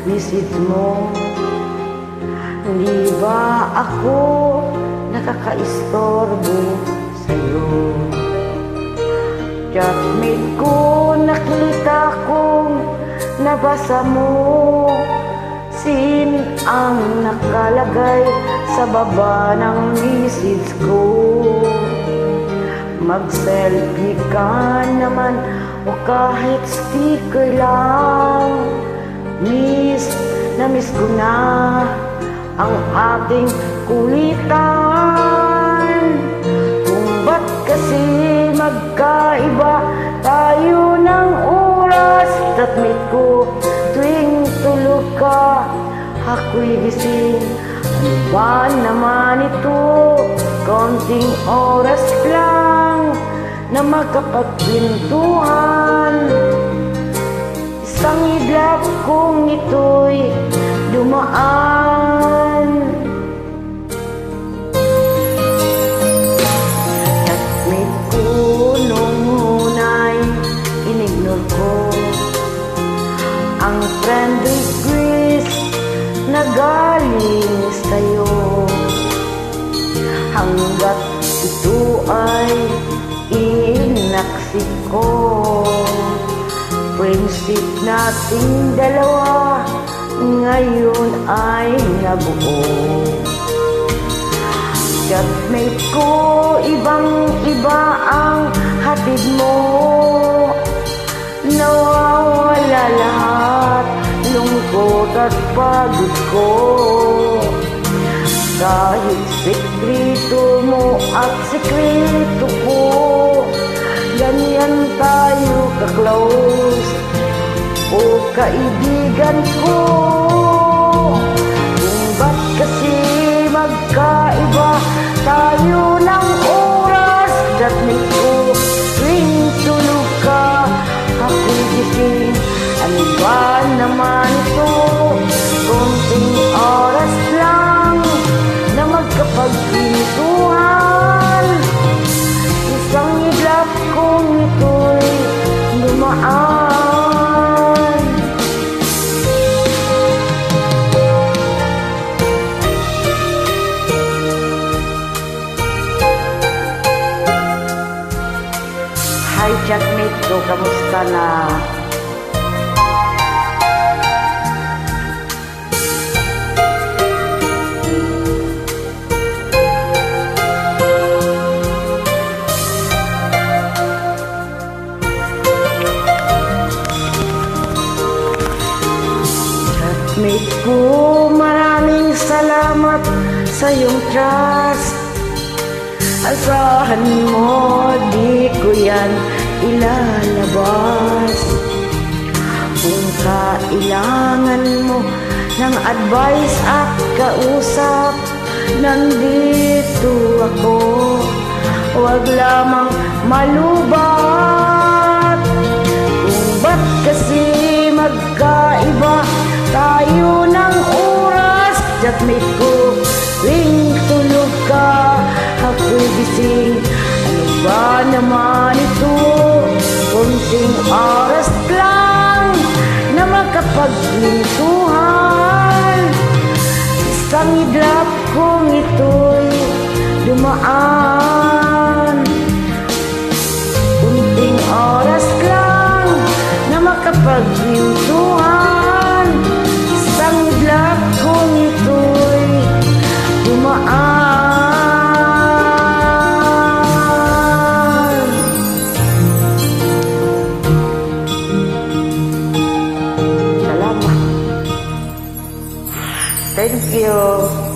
visit mo. Hindi ba ako nakakaistorbo sa'yo? Chatmate ko, nakita kong nabasa mo. Sin ang nakalagay sa baba ng message ko. Mag-selfie ka naman o kahit sticker lang. Miss na miss ko na ang ating kulitan. Kung ba't kasi magkaiba tayo ng oras. Chatmate ko, tuwing tulog ka, ako'y gising. Ano ba naman ito? Konting oras lang na magkapagpintuhan. Isang idlap kong ito'y dumaan. Chatmate ko nung unay inignore ko ang friend request na galing sa'yo. Hanggat ito ay inaksik ko, friendship nating dalawa ngayon ay nabuo. Chatmate ko, ibang-iba ang hatid mo. Nawawala lahat lungkot at pagod ko. Kahit sekreto mo at sekreto ko, ganyan tayo ka-close, o kaibigan ko. Kung ba't kasi magkaiba tayo ng oras. Chatmate ko, tuwing tulog ka, ako'y gising. Ano ba naman ito? Konting oras lang na magkapagpintuhan. Isang idlap kong ito'y dumaan. Hi chatmate ko, kamusta na? Chatmate ko, maraming salamat sa iyong trust. Asahan mo, di ko yan ilalabas. Kung kailangan mo ng advice at kausap, nandito ako. Huwag lamang malubat. Kung ba't kasi magkaiba tayo ng oras. Chatmate ko, tuwing tulog ka, ako'y gising. Ano ba naman ito? Konting oras lang na magkapagpintuhan. Isang idlap kong ito'y dumaan. Konting oras lang na makapagpintuhan. Isang idlap kong ito'y dumaan. Salamat. Thank you.